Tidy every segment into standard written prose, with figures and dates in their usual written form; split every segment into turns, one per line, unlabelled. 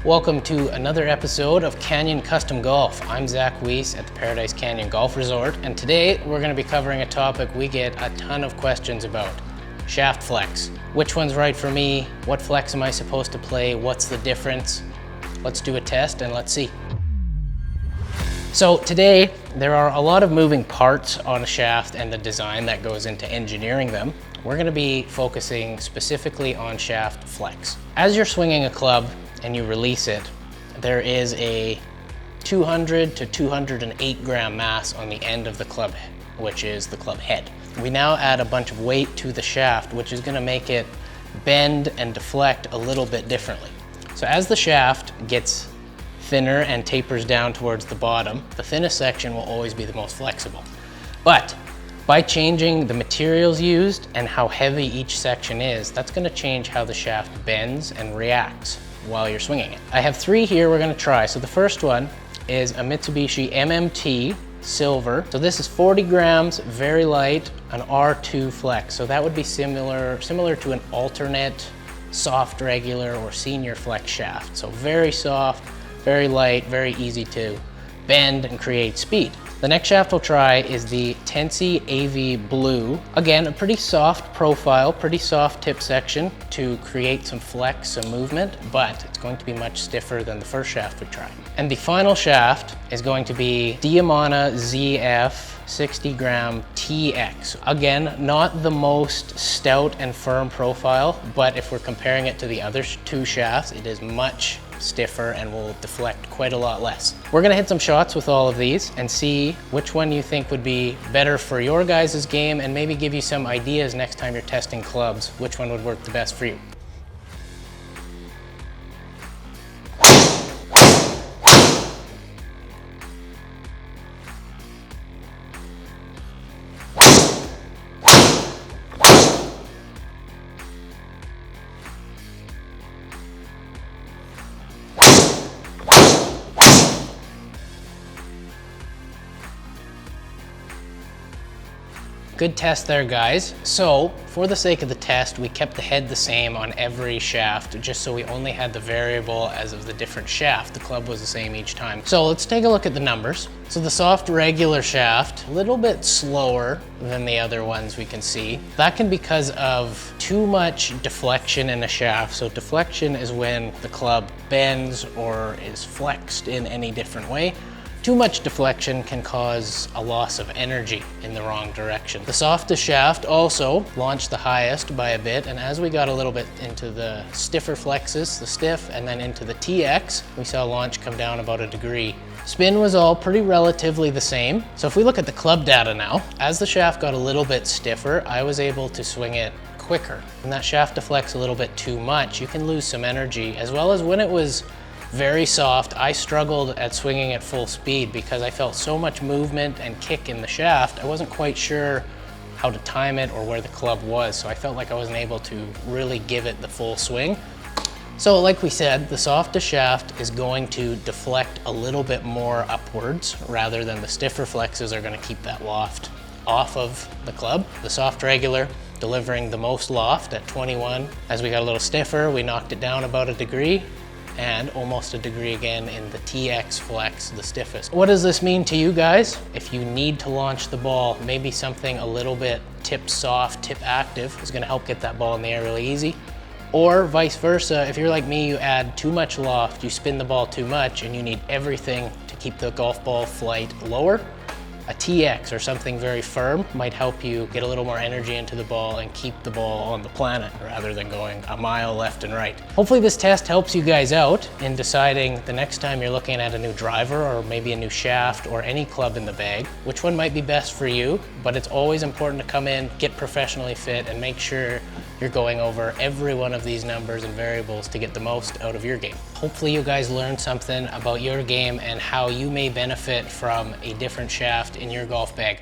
Welcome to another episode of Canyon Custom Golf. I'm Zach Weiss at the Paradise Canyon Golf Resort, and today we're going to be covering a topic we get a ton of questions about: shaft flex. Which one's right for me? What flex am I supposed to play? What's the difference? Let's do a test and let's see. So today, there are a lot of moving parts on a shaft and the design that goes into engineering them. We're going to be focusing specifically on shaft flex. As you're swinging a club and you release it, there is a 200 to 208 gram mass on the end of the club, which is the club head. We now add a bunch of weight to the shaft, which is going to make it bend and deflect a little bit differently. So as the shaft gets thinner and tapers down towards the bottom, the thinnest section will always be the most flexible. But by changing the materials used and how heavy each section is, that's going to change how the shaft bends and reacts while you're swinging it. I have three here we're going to try. So the first one is a Mitsubishi MMT Silver. So this is 40 grams, very light, an R2 flex. So that would be similar to an alternate, soft, regular, or senior flex shaft. So very soft, very light, very easy to bend and create speed. The next shaft we'll try is the Tensi AV Blue. Again, a pretty soft profile, pretty soft tip section to create some flex, some movement, but it's going to be much stiffer than the first shaft we tried. And the final shaft is going to be Diamana ZF 60 gram TX. Again, not the most stout and firm profile, but if we're comparing it to the other two shafts, it is much stiffer and will deflect quite a lot less. We're gonna hit some shots with all of these and see which one you think would be better for your guys' game, and maybe give you some ideas next time you're testing clubs, which one would work the best for you. Good test there, guys. So for the sake of the test, we kept the head the same on every shaft, just so we only had the variable as of the different shaft. The club was the same each time. So let's take a look at the numbers. So the soft regular shaft, a little bit slower than the other ones we can see. That can be because of too much deflection in a shaft. So deflection is when the club bends or is flexed in any different way. Too much deflection can cause a loss of energy in the wrong direction. The softest shaft also launched the highest by a bit, and as we got a little bit into the stiffer flexes, the stiff, and then into the TX, we saw launch come down about a degree. Spin was all pretty relatively the same. So if we look at the club data now, as the shaft got a little bit stiffer, I was able to swing it quicker. When that shaft deflects a little bit too much, you can lose some energy, as well as when it was very soft, I struggled at swinging at full speed because I felt so much movement and kick in the shaft. I wasn't quite sure how to time it or where the club was, so I felt like I wasn't able to really give it the full swing. So like we said, the softest shaft is going to deflect a little bit more upwards, rather than the stiffer flexes are going to keep that loft off of the club. The soft regular delivering the most loft at 21. As we got a little stiffer, we knocked it down about a degree, and almost a degree again in the TX flex, the stiffest. What does this mean to you guys? If you need to launch the ball, maybe something a little bit tip soft, tip active is gonna help get that ball in the air really easy. Or vice versa, if you're like me, you add too much loft, you spin the ball too much, and you need everything to keep the golf ball flight lower. A TX or something very firm might help you get a little more energy into the ball and keep the ball on the planet rather than going a mile left and right. Hopefully this test helps you guys out in deciding the next time you're looking at a new driver or maybe a new shaft or any club in the bag, which one might be best for you. But it's always important to come in, get professionally fit, and make sure you're going over every one of these numbers and variables to get the most out of your game. Hopefully you guys learned something about your game and how you may benefit from a different shaft in your golf bag.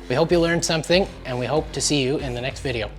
We hope you learned something, and we hope to see you in the next video.